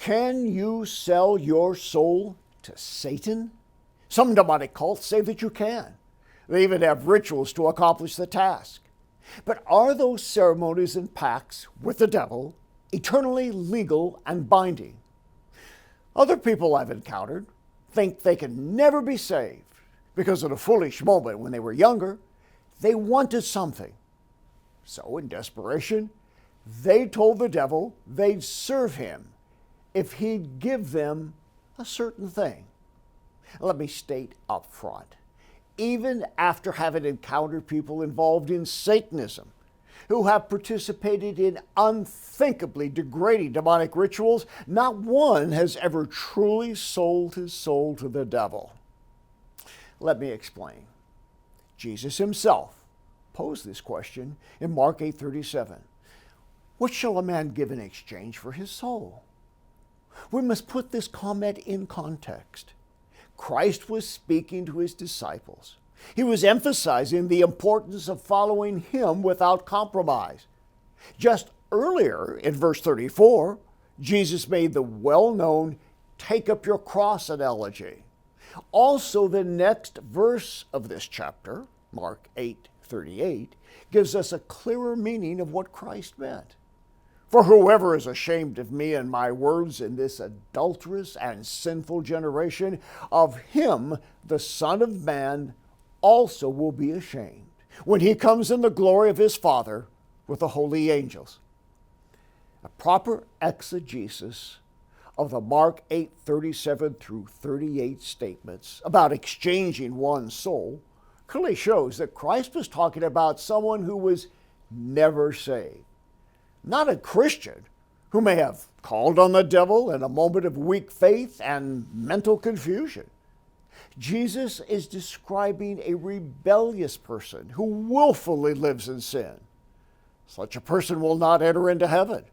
Can you sell your soul to Satan? Some demonic cults say that you can. They even have rituals to accomplish the task. But are those ceremonies and pacts with the devil eternally legal and binding? Other people I've encountered think they can never be saved because in a foolish moment when they were younger, they wanted something. So in desperation, they told the devil they'd serve him if he'd give them a certain thing. Let me state up front, even after having encountered people involved in Satanism who have participated in unthinkably degrading demonic rituals, not one has ever truly sold his soul to the devil. Let me explain. Jesus himself posed this question in Mark 8:37. What shall a man give in exchange for his soul? We must put this comment in context. Christ was speaking to his disciples. He was emphasizing the importance of following him without compromise. Just earlier in verse 34, Jesus made the well-known take up your cross analogy. Also, the next verse of this chapter, Mark 8:38, gives us a clearer meaning of what Christ meant. For whoever is ashamed of me and my words in this adulterous and sinful generation, of him the Son of Man also will be ashamed when he comes in the glory of his Father with the holy angels. A proper exegesis of the Mark 8:37 through 38 statements about exchanging one's soul clearly shows that Christ was talking about someone who was never saved. Not a Christian who may have called on the devil in a moment of weak faith and mental confusion. Jesus is describing a rebellious person who willfully lives in sin. Such a person will not enter into heaven.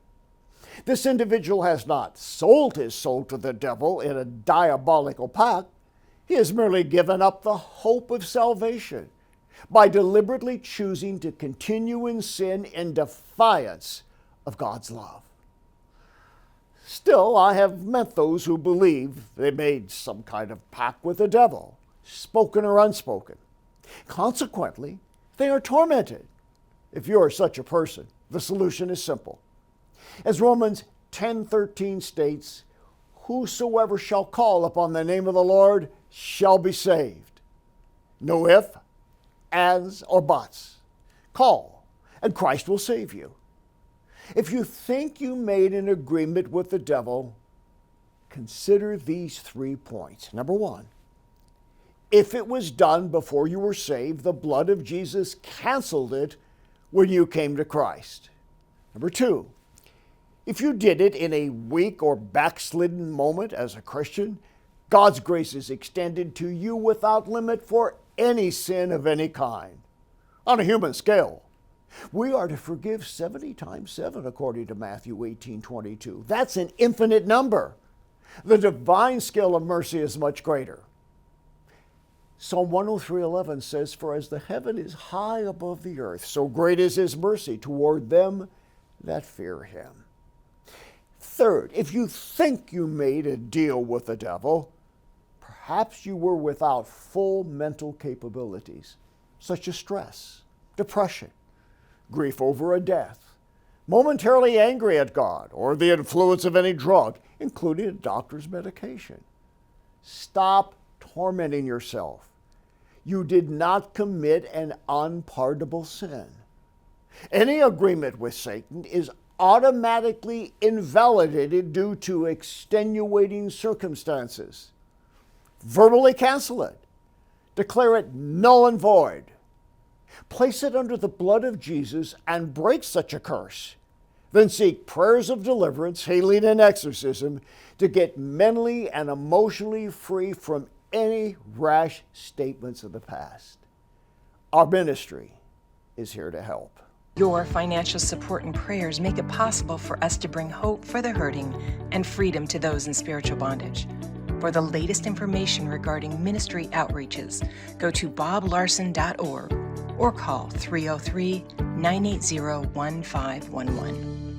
This individual has not sold his soul to the devil in a diabolical pact. He has merely given up the hope of salvation by deliberately choosing to continue in sin in defiance of God's love. Still, I have met those who believe they made some kind of pact with the devil, spoken or unspoken. Consequently, they are tormented. If you are such a person, the solution is simple. As Romans 10:13 states, whosoever shall call upon the name of the Lord shall be saved. No if, ands, or buts. Call, and Christ will save you. If you think you made an agreement with the devil, consider these 3 points. Number 1, if it was done before you were saved, the blood of Jesus canceled it when you came to Christ. Number 2, if you did it in a weak or backslidden moment as a Christian, God's grace is extended to you without limit for any sin of any kind. On a human scale, we are to forgive 70 times 7 according to Matthew 18:22. That's an infinite number. The divine scale of mercy is much greater. Psalm 103:11 says, for as the heaven is high above the earth, so great is his mercy toward them that fear him. Third, if you think you made a deal with the devil, perhaps you were without full mental capabilities, such as stress, depression, grief over a death, momentarily angry at God, or the influence of any drug, including a doctor's medication. Stop tormenting yourself. You did not commit an unpardonable sin. Any agreement with Satan is automatically invalidated due to extenuating circumstances. Verbally cancel it. Declare it null and void. Place it under the blood of Jesus and break such a curse. Then seek prayers of deliverance, healing, and exorcism to get mentally and emotionally free from any rash statements of the past. Our ministry is here to help. Your financial support and prayers make it possible for us to bring hope for the hurting and freedom to those in spiritual bondage. For the latest information regarding ministry outreaches, go to boblarson.org or call 303-980-1511.